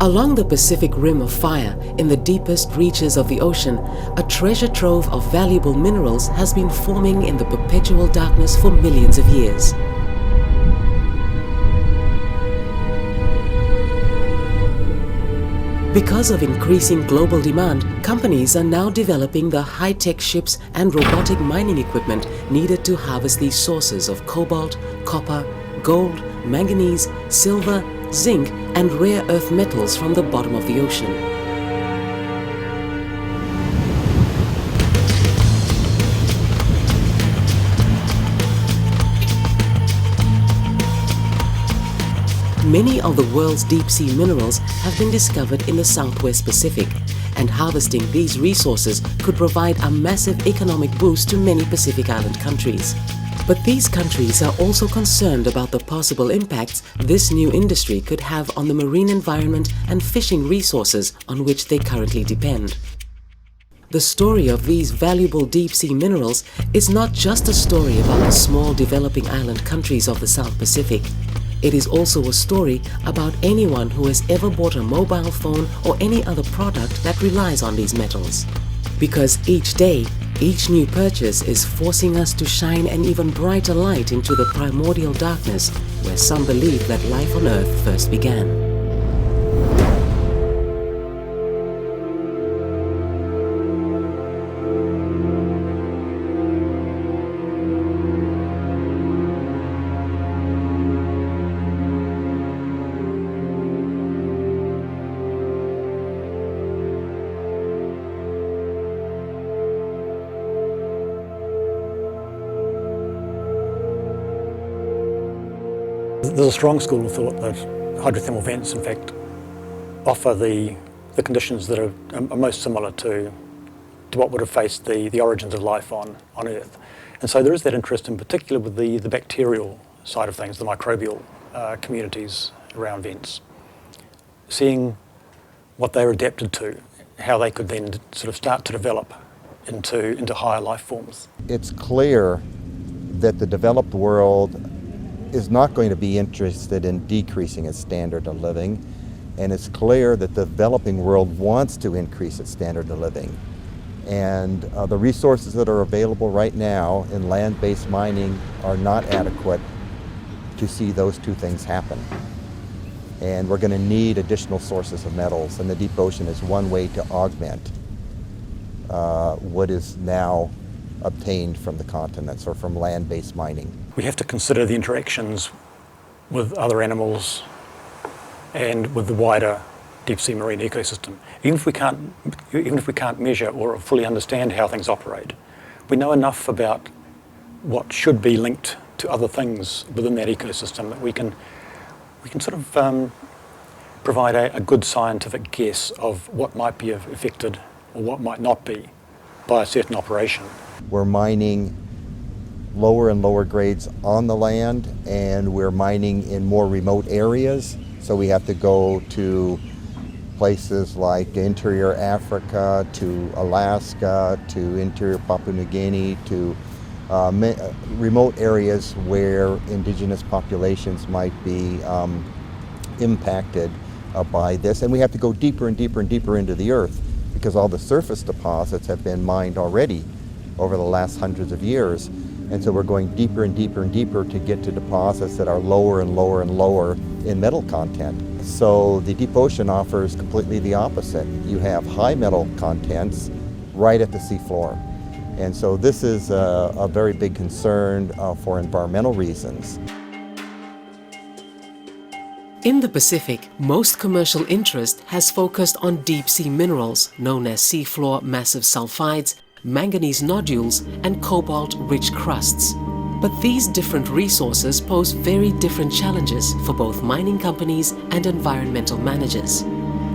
Along the Pacific Rim of Fire, in the deepest reaches of the ocean, a treasure trove of valuable minerals has been forming in the perpetual darkness for millions of years. Because of increasing global demand, companies are now developing the high-tech ships and robotic mining equipment needed to harvest these sources of cobalt, copper, gold, manganese, silver, zinc, and rare earth metals from the bottom of the ocean. Many of the world's deep-sea minerals have been discovered in the Southwest Pacific, and harvesting these resources could provide a massive economic boost to many Pacific Island countries. But these countries are also concerned about the possible impacts this new industry could have on the marine environment and fishing resources on which they currently depend. The story of these valuable deep-sea minerals is not just a story about the small developing island countries of the South Pacific. It is also a story about anyone who has ever bought a mobile phone or any other product that relies on these metals. Because each day, each new purchase is forcing us to shine an even brighter light into the primordial darkness where some believe that life on Earth first began. There's a strong school of thought that hydrothermal vents, in fact, offer the conditions that are most similar to what would have faced the origins of life on Earth. And so there is that interest in particular with the bacterial side of things, the microbial communities around vents. Seeing what they were adapted to, how they could then sort of start to develop into higher life forms. It's clear that the developed world is not going to be interested in decreasing its standard of living, and it's clear that the developing world wants to increase its standard of living. And the resources that are available right now in land-based mining are not adequate to see those two things happen. And we're going to need additional sources of metals, and the deep ocean is one way to augment what is now obtained from the continents or from land-based mining. We have to consider the interactions with other animals and with the wider deep-sea marine ecosystem. Even if we can't measure or fully understand how things operate, we know enough about what should be linked to other things within that ecosystem that we can sort of provide a good scientific guess of what might be affected or what might not be by a certain operation. We're mining lower and lower grades on the land, and we're mining in more remote areas. So we have to go to places like interior Africa, to Alaska, to interior Papua New Guinea, to remote areas where indigenous populations might be impacted by this. And we have to go deeper and deeper and deeper into the earth because all the surface deposits have been mined already over the last hundreds of years. And so we're going deeper and deeper and deeper to get to deposits that are lower and lower and lower in metal content. So the deep ocean offers completely the opposite. You have high metal contents right at the seafloor. And so this is a very big concern for environmental reasons. In the Pacific, most commercial interest has focused on deep-sea minerals known as seafloor massive sulfides, manganese nodules, and cobalt-rich crusts. But these different resources pose very different challenges for both mining companies and environmental managers.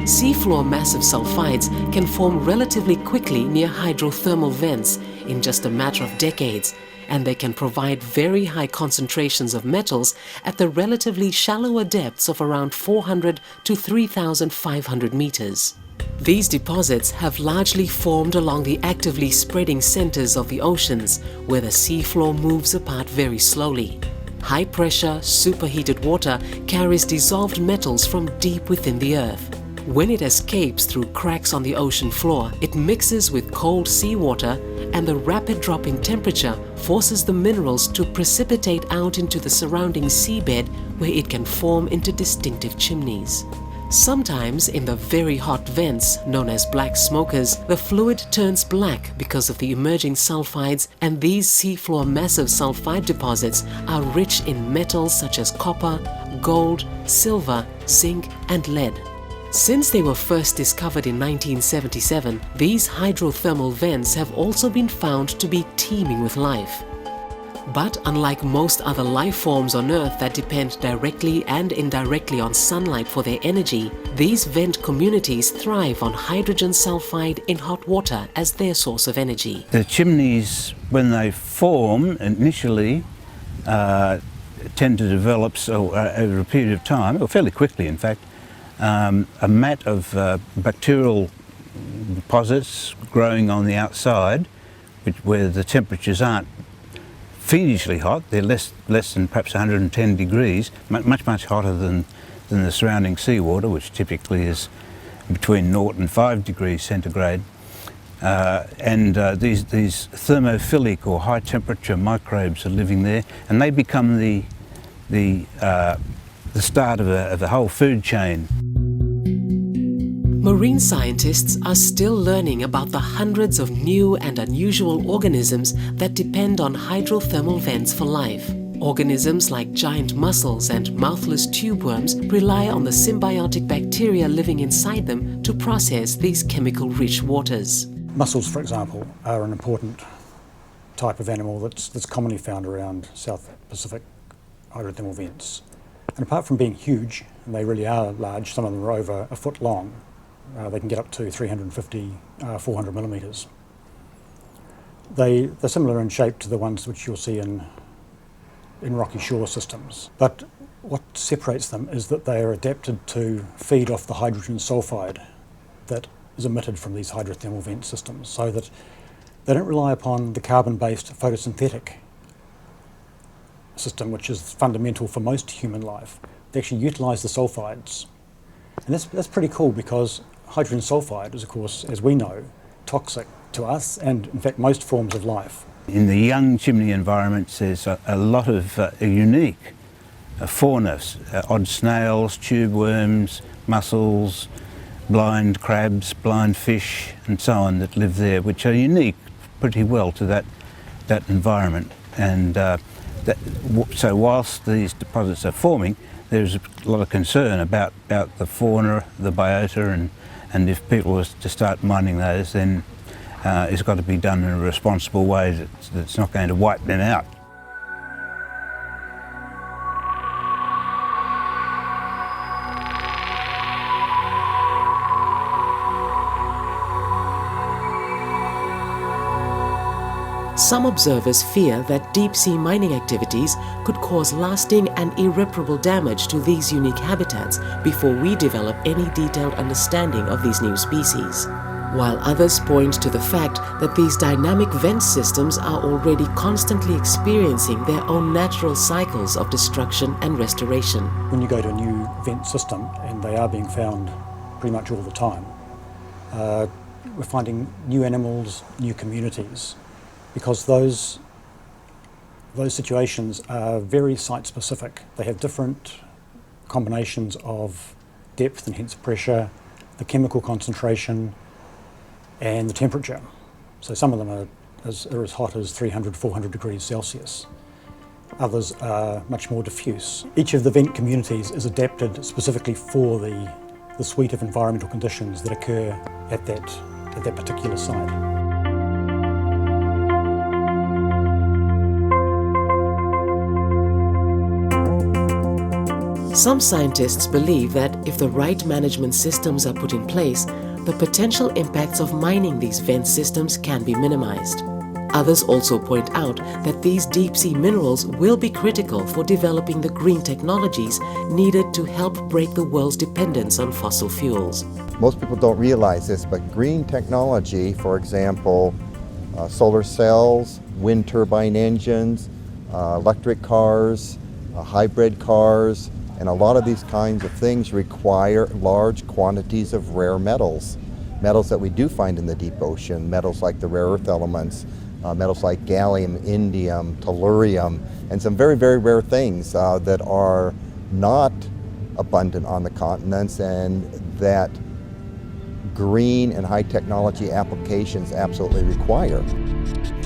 Seafloor massive sulfides can form relatively quickly near hydrothermal vents in just a matter of decades, and they can provide very high concentrations of metals at the relatively shallower depths of around 400 to 3,500 meters. These deposits have largely formed along the actively spreading centers of the oceans, where the seafloor moves apart very slowly. High-pressure, superheated water carries dissolved metals from deep within the earth. When it escapes through cracks on the ocean floor, it mixes with cold seawater, and the rapid drop in temperature forces the minerals to precipitate out into the surrounding seabed, where it can form into distinctive chimneys. Sometimes in the very hot vents, known as black smokers, the fluid turns black because of the emerging sulfides, and these seafloor massive sulfide deposits are rich in metals such as copper, gold, silver, zinc and lead. Since they were first discovered in 1977, these hydrothermal vents have also been found to be teeming with life. But unlike most other life forms on Earth that depend directly and indirectly on sunlight for their energy, these vent communities thrive on hydrogen sulfide in hot water as their source of energy. The chimneys, when they form initially, tend to develop over a period of time, or fairly quickly in fact, a mat of bacterial deposits growing on the outside, where the temperatures aren't fiendishly hot. They're less than perhaps 110 degrees, much hotter than the surrounding seawater, which typically is between 0 and 5 degrees centigrade. These thermophilic or high temperature microbes are living there, and they become the start of a whole food chain. Marine scientists are still learning about the hundreds of new and unusual organisms that depend on hydrothermal vents for life. Organisms like giant mussels and mouthless tube worms rely on the symbiotic bacteria living inside them to process these chemical-rich waters. Mussels, for example, are an important type of animal that's commonly found around South Pacific hydrothermal vents. And apart from being huge, and they really are large, some of them are over a foot long, they can get up to 350, 400 millimetres. They're similar in shape to the ones which you'll see in rocky shore systems. But what separates them is that they are adapted to feed off the hydrogen sulfide that is emitted from these hydrothermal vent systems, so that they don't rely upon the carbon-based photosynthetic system, which is fundamental for most human life. They actually utilise the sulfides. And that's pretty cool, because hydrogen sulfide is, of course, as we know, toxic to us and, in fact, most forms of life. In the young chimney environments, there's a lot of unique fauna, odd snails, tube worms, mussels, blind crabs, blind fish, and so on that live there, which are unique pretty well to that environment. And so whilst these deposits are forming, there's a lot of concern about the fauna, the biota, and if people were to start mining those, then it's got to be done in a responsible way that's not going to wipe them out. Some observers fear that deep-sea mining activities could cause lasting and irreparable damage to these unique habitats before we develop any detailed understanding of these new species, while others point to the fact that these dynamic vent systems are already constantly experiencing their own natural cycles of destruction and restoration. When you go to a new vent system, and they are being found pretty much all the time, we're finding new animals, new communities, because those situations are very site-specific. They have different combinations of depth and hence pressure, the chemical concentration, and the temperature. So some of them are as hot as 300, 400 degrees Celsius. Others are much more diffuse. Each of the vent communities is adapted specifically for the suite of environmental conditions that occur at that particular site. Some scientists believe that if the right management systems are put in place, the potential impacts of mining these vent systems can be minimized. Others also point out that these deep-sea minerals will be critical for developing the green technologies needed to help break the world's dependence on fossil fuels. Most people don't realize this, but green technology, for example, solar cells, wind turbine engines, electric cars, hybrid cars, And a lot of these kinds of things require large quantities of rare metals. Metals that we do find in the deep ocean, metals like the rare earth elements, metals like gallium, indium, tellurium, and some very, very rare things that are not abundant on the continents and that green and high technology applications absolutely require.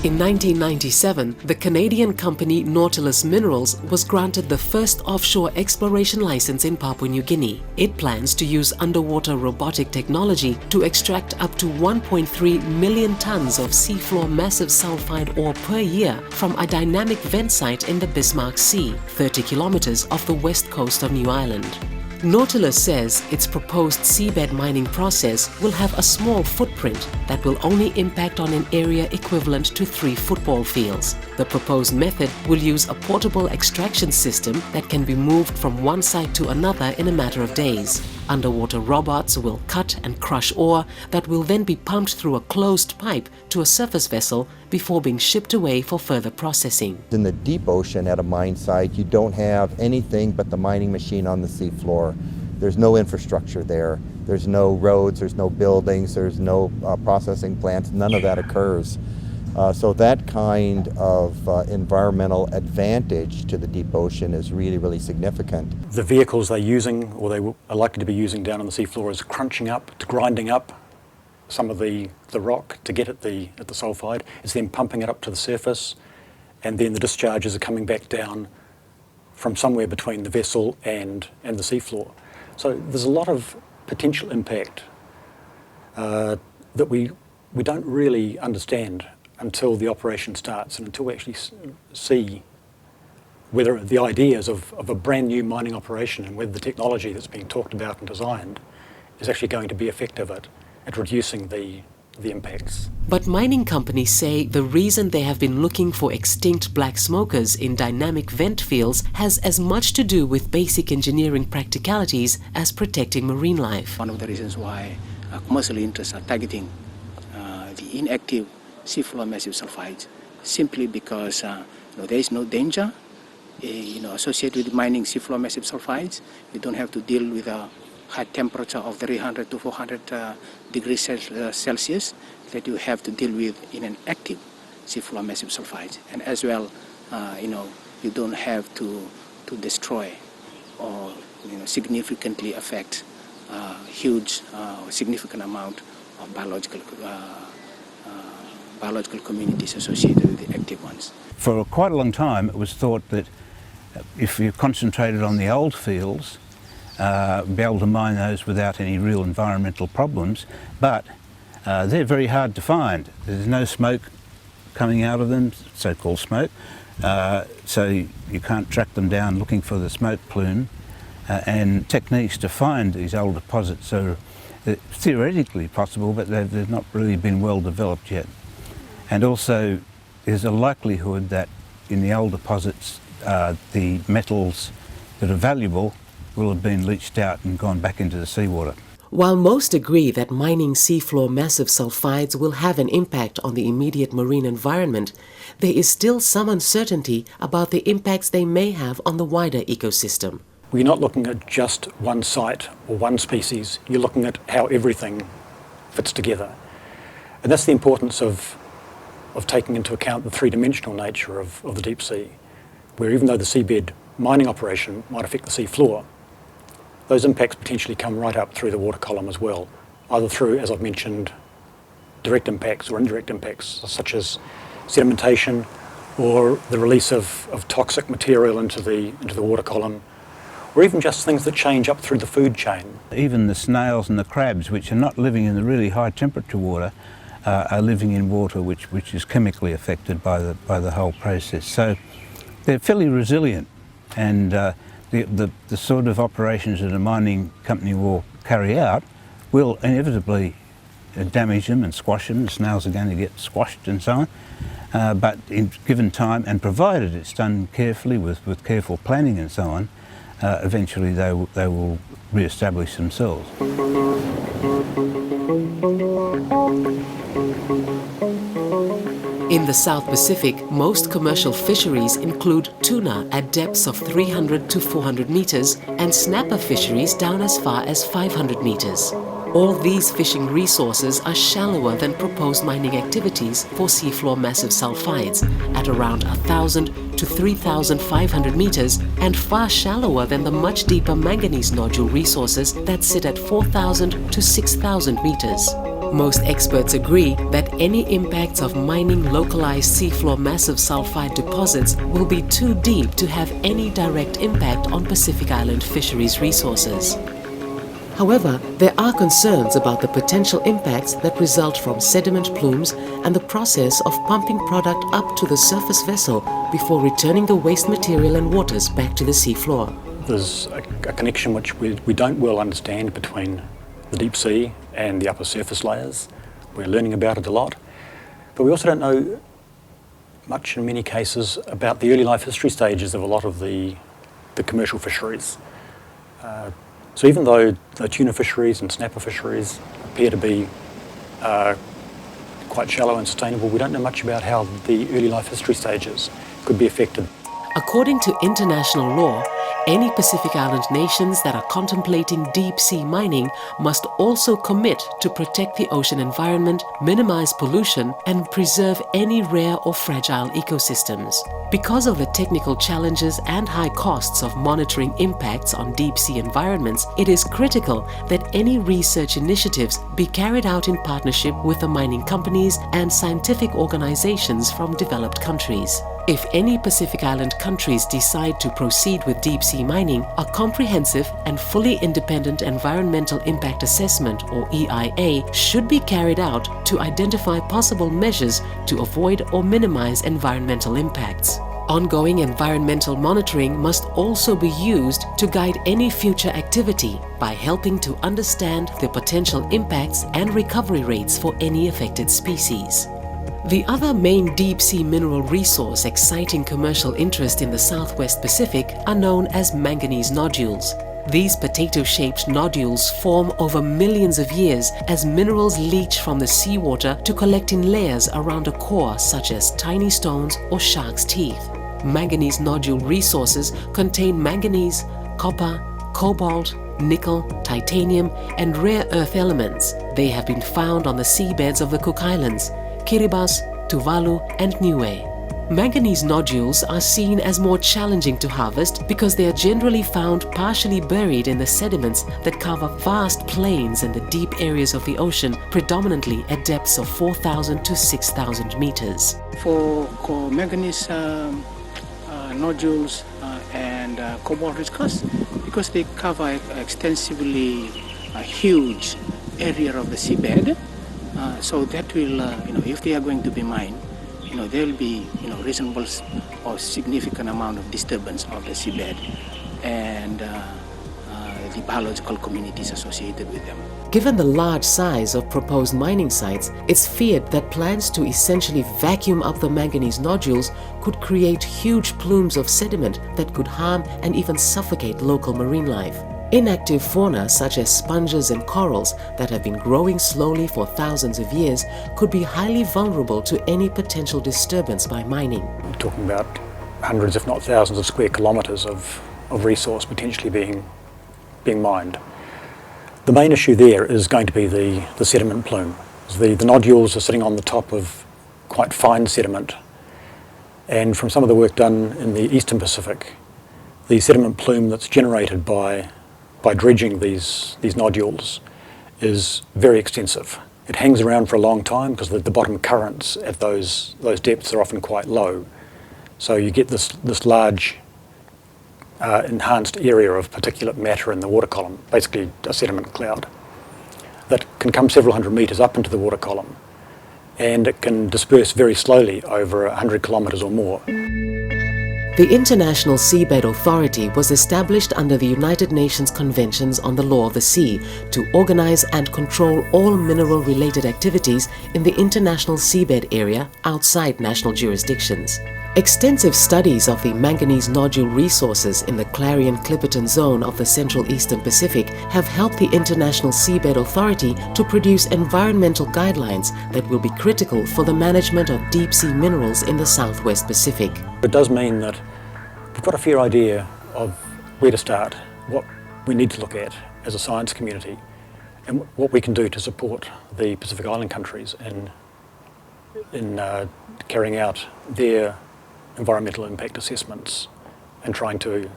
In 1997, the Canadian company Nautilus Minerals was granted the first offshore exploration license in Papua New Guinea. It plans to use underwater robotic technology to extract up to 1.3 million tons of seafloor massive sulfide ore per year from a dynamic vent site in the Bismarck Sea, 30 kilometers off the west coast of New Ireland. Nautilus says its proposed seabed mining process will have a small footprint that will only impact on an area equivalent to 3 football fields. The proposed method will use a portable extraction system that can be moved from one site to another in a matter of days. Underwater robots will cut and crush ore that will then be pumped through a closed pipe to a surface vessel before being shipped away for further processing. In the deep ocean at a mine site, you don't have anything but the mining machine on the seafloor. There's no infrastructure there. There's no roads, there's no buildings, there's no processing plants, none of that occurs. So that kind of environmental advantage to the deep ocean is really, really significant. The vehicles they're using, or they are likely to be using down on the seafloor, is crunching up, to grinding up some of the rock to get at the sulfide. It's then pumping it up to the surface, and then the discharges are coming back down from somewhere between the vessel and the seafloor. So there's a lot of potential impact that we don't really understand until the operation starts and until we actually see whether the ideas of a brand new mining operation and whether the technology that's being talked about and designed is actually going to be effective at reducing the impacts. But mining companies say the reason they have been looking for extinct black smokers in dynamic vent fields has as much to do with basic engineering practicalities as protecting marine life. One of the reasons why commercial interests are targeting the inactive seafloor massive sulfides, simply because there is no danger associated with mining seafloor massive sulfides. You don't have to deal with a high temperature of 300 to 400 degrees Celsius that you have to deal with in an active seafloor massive sulfides. And as well, you don't have to destroy or significantly affect huge significant amount of biological communities associated with the active ones. For quite a long time it was thought that if you concentrated on the old fields, be able to mine those without any real environmental problems, but they're very hard to find. There's no smoke coming out of them, so-called smoke, so you can't track them down looking for the smoke plume, and techniques to find these old deposits are theoretically possible, but they've not really been well developed yet. And also there's a likelihood that in the old deposits the metals that are valuable will have been leached out and gone back into the seawater. While most agree that mining seafloor massive sulfides will have an impact on the immediate marine environment, there is still some uncertainty about the impacts they may have on the wider ecosystem. We're not looking at just one site or one species, you're looking at how everything fits together. And that's the importance of taking into account the three-dimensional nature of the deep sea, where even though the seabed mining operation might affect the sea floor, those impacts potentially come right up through the water column as well, either through, as I've mentioned, direct impacts or indirect impacts, such as sedimentation or the release of toxic material into the water column, or even just things that change up through the food chain. Even the snails and the crabs, which are not living in the really high temperature water, are living in water which is chemically affected by the whole process. So they're fairly resilient, and the sort of operations that a mining company will carry out will inevitably damage them and squash them. The snails are going to get squashed and so on. But in given time, and provided it's done carefully with careful planning and so on, eventually they will re-establish themselves. In the South Pacific, most commercial fisheries include tuna at depths of 300 to 400 meters and snapper fisheries down as far as 500 meters. All these fishing resources are shallower than proposed mining activities for seafloor massive sulfides at around 1,000 to 3,500 meters and far shallower than the much deeper manganese nodule resources that sit at 4,000 to 6,000 meters. Most experts agree that any impacts of mining localized seafloor massive sulfide deposits will be too deep to have any direct impact on Pacific Island fisheries resources. However, there are concerns about the potential impacts that result from sediment plumes and the process of pumping product up to the surface vessel before returning the waste material and waters back to the seafloor. There's a connection which we don't well understand between the deep sea and the upper surface layers. We're learning about it a lot, but we also don't know much in many cases about the early life history stages of a lot of the commercial fisheries. So even though the tuna fisheries and snapper fisheries appear to be quite shallow and sustainable, we don't know much about how the early life history stages could be affected. According to international law, any Pacific Island nations that are contemplating deep-sea mining must also commit to protect the ocean environment, minimize pollution, and preserve any rare or fragile ecosystems. Because of the technical challenges and high costs of monitoring impacts on deep-sea environments, it is critical that any research initiatives be carried out in partnership with the mining companies and scientific organizations from developed countries. If any Pacific Island countries decide to proceed with deep-sea mining, a comprehensive and fully independent environmental impact assessment, or EIA, should be carried out to identify possible measures to avoid or minimize environmental impacts. Ongoing environmental monitoring must also be used to guide any future activity by helping to understand the potential impacts and recovery rates for any affected species. The other main deep-sea mineral resource exciting commercial interest in the Southwest Pacific are known as manganese nodules. These potato-shaped nodules form over millions of years as minerals leach from the seawater to collect in layers around a core such as tiny stones or shark's teeth. Manganese nodule resources contain manganese, copper, cobalt, nickel, titanium, and rare earth elements. They have been found on the seabeds of the Cook Islands, Kiribati, Tuvalu, and Niue. Manganese nodules are seen as more challenging to harvest because they are generally found partially buried in the sediments that cover vast plains in the deep areas of the ocean, predominantly at depths of 4,000 to 6,000 meters. For manganese nodules and cobalt-rich crust, because they cover extensively a huge area of the seabed, so that will, if they are going to be mined, there will be, reasonable or significant amount of disturbance of the seabed and the biological communities associated with them. Given the large size of proposed mining sites, it's feared that plans to essentially vacuum up the manganese nodules could create huge plumes of sediment that could harm and even suffocate local marine life. Inactive fauna such as sponges and corals that have been growing slowly for thousands of years could be highly vulnerable to any potential disturbance by mining. We're talking about hundreds if not thousands of square kilometres of resource potentially being mined. The main issue there is going to be the sediment plume. The nodules are sitting on the top of quite fine sediment, and from some of the work done in the Eastern Pacific, the sediment plume that's generated by dredging these nodules is very extensive. It hangs around for a long time because the bottom currents at those depths are often quite low. So you get this large enhanced area of particulate matter in the water column, basically a sediment cloud, that can come several hundred metres up into the water column, and it can disperse very slowly over 100 kilometres or more. The International Seabed Authority was established under the United Nations Conventions on the Law of the Sea to organize and control all mineral-related activities in the international seabed area outside national jurisdictions. Extensive studies of the manganese nodule resources in the Clarion-Clipperton zone of the Central Eastern Pacific have helped the International Seabed Authority to produce environmental guidelines that will be critical for the management of deep-sea minerals in the Southwest Pacific. It does mean that we've got a fair idea of where to start, what we need to look at as a science community, and what we can do to support the Pacific Island countries in carrying out their environmental impact assessments and trying to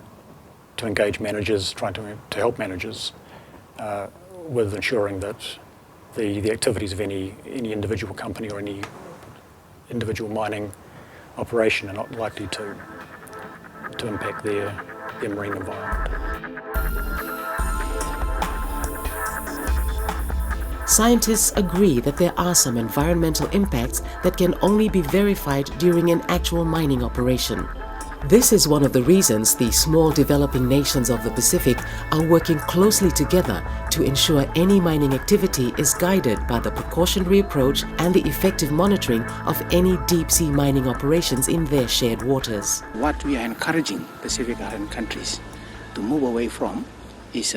engage managers, trying to help managers with ensuring that the activities of any individual company or any individual mining operation are not likely to impact their marine environment. Scientists agree that there are some environmental impacts that can only be verified during an actual mining operation. This is one of the reasons the small developing nations of the Pacific are working closely together to ensure any mining activity is guided by the precautionary approach and the effective monitoring of any deep-sea mining operations in their shared waters. What we are encouraging Pacific Island countries to move away from is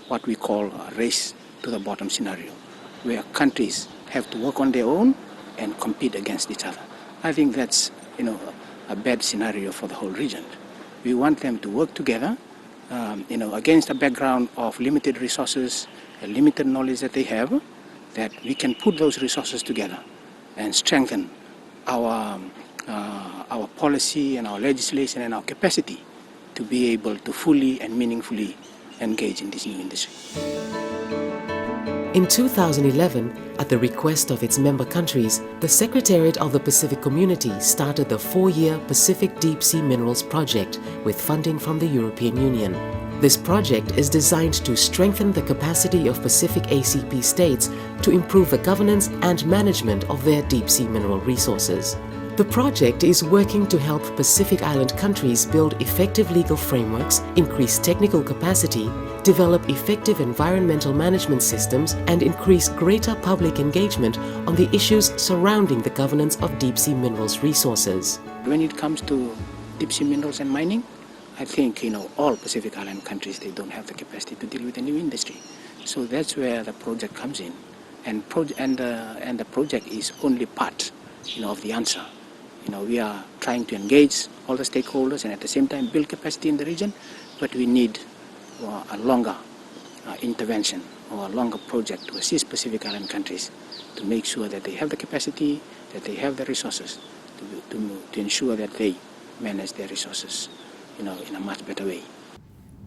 what we call a race to the bottom scenario, where countries have to work on their own and compete against each other. I think that's a bad scenario for the whole region. We want them to work together, against a background of limited resources and limited knowledge that they have, that we can put those resources together and strengthen our policy and our legislation and our capacity to be able to fully and meaningfully engage in this new industry. In 2011, at the request of its member countries, the Secretariat of the Pacific Community started the 4-year Pacific Deep Sea Minerals Project with funding from the European Union. This project is designed to strengthen the capacity of Pacific ACP states to improve the governance and management of their deep-sea mineral resources. The project is working to help Pacific Island countries build effective legal frameworks, increase technical capacity, develop effective environmental management systems, and increase greater public engagement on the issues surrounding the governance of deep-sea minerals resources. When it comes to deep-sea minerals and mining, I think all Pacific Island countries, they don't have the capacity to deal with a new industry. So that's where the project comes in, and the project is only part of the answer. We are trying to engage all the stakeholders and at the same time build capacity in the region, but we need a longer intervention or a longer project to assist Pacific Island countries to make sure that they have the capacity, that they have the resources to ensure that they manage their resources in a much better way.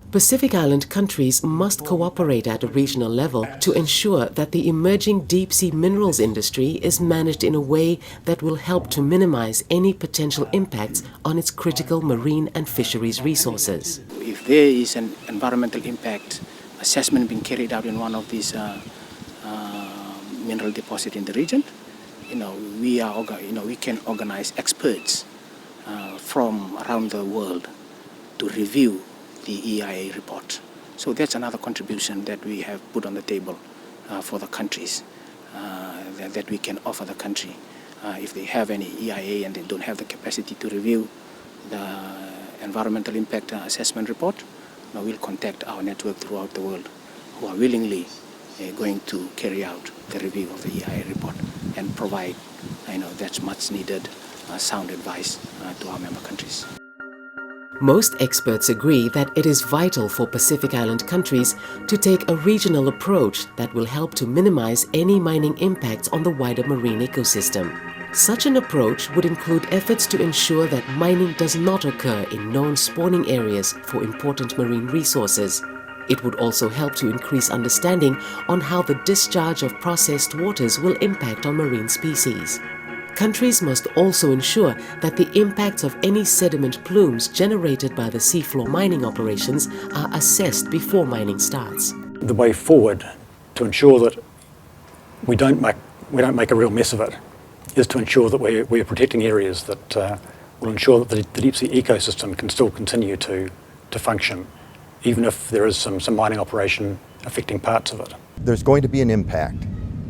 Pacific Island countries must cooperate at a regional level to ensure that the emerging deep-sea minerals industry is managed in a way that will help to minimize any potential impacts on its critical marine and fisheries resources. If there is an environmental impact assessment being carried out in one of these mineral deposits in the region, we can organize experts from around the world to review the EIA report. So that's another contribution that we have put on the table for the countries, that we can offer the country. If they have any EIA and they don't have the capacity to review the environmental impact assessment report, we'll contact our network throughout the world who are willingly going to carry out the review of the EIA report and provide that's much needed sound advice to our member countries. Most experts agree that it is vital for Pacific Island countries to take a regional approach that will help to minimize any mining impacts on the wider marine ecosystem. Such an approach would include efforts to ensure that mining does not occur in known spawning areas for important marine resources. It would also help to increase understanding on how the discharge of processed waters will impact on marine species. Countries must also ensure that the impacts of any sediment plumes generated by the seafloor mining operations are assessed before mining starts. The way forward to ensure that we don't make a real mess of it is to ensure that we're protecting areas that will ensure that the deep sea ecosystem can still continue to function, even if there is some mining operation affecting parts of it. There's going to be an impact,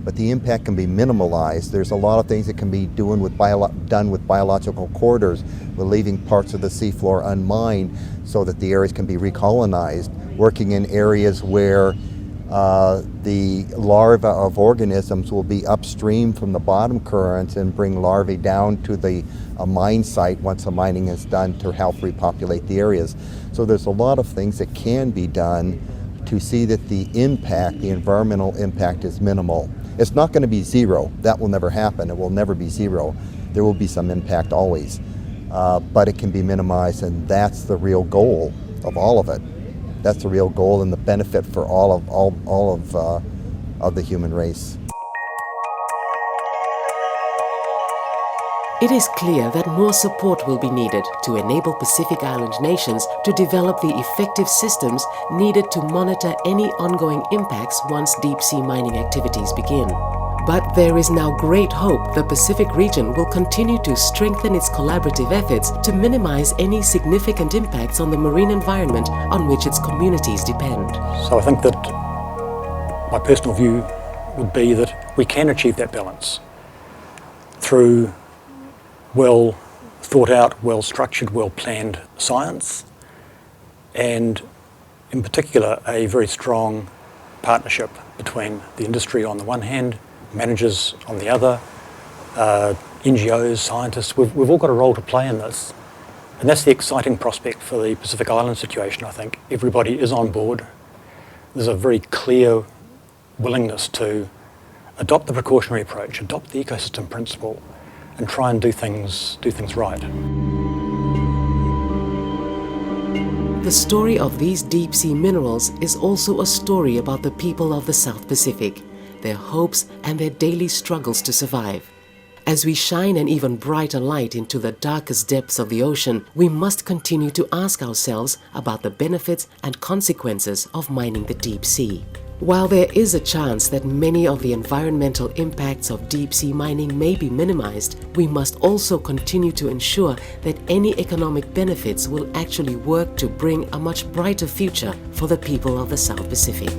but the impact can be minimalized. There's a lot of things that can be done with biological corridors. We're leaving parts of the seafloor unmined so that the areas can be recolonized, working in areas where the larvae of organisms will be upstream from the bottom currents and bring larvae down to the mine site once the mining is done to help repopulate the areas. So there's a lot of things that can be done to see that the impact, the environmental impact, is minimal. It's not going to be zero. That will never happen. It will never be zero. There will be some impact always, but it can be minimized, and that's the real goal of all of it. That's the real goal and the benefit for all of the human race. It is clear that more support will be needed to enable Pacific Island nations to develop the effective systems needed to monitor any ongoing impacts once deep-sea mining activities begin. But there is now great hope the Pacific region will continue to strengthen its collaborative efforts to minimize any significant impacts on the marine environment on which its communities depend. So I think that my personal view would be that we can achieve that balance through well thought out, well structured, well planned science, and in particular a very strong partnership between the industry on the one hand, managers on the other, NGOs, scientists. We've all got a role to play in this, and that's the exciting prospect for the Pacific Island situation. I think everybody is on board. There's a very clear willingness to adopt the precautionary approach, adopt the ecosystem principle, and try and do things right. The story of these deep-sea minerals is also a story about the people of the South Pacific, their hopes and their daily struggles to survive. As we shine an even brighter light into the darkest depths of the ocean, we must continue to ask ourselves about the benefits and consequences of mining the deep sea. While there is a chance that many of the environmental impacts of deep-sea mining may be minimized, we must also continue to ensure that any economic benefits will actually work to bring a much brighter future for the people of the South Pacific.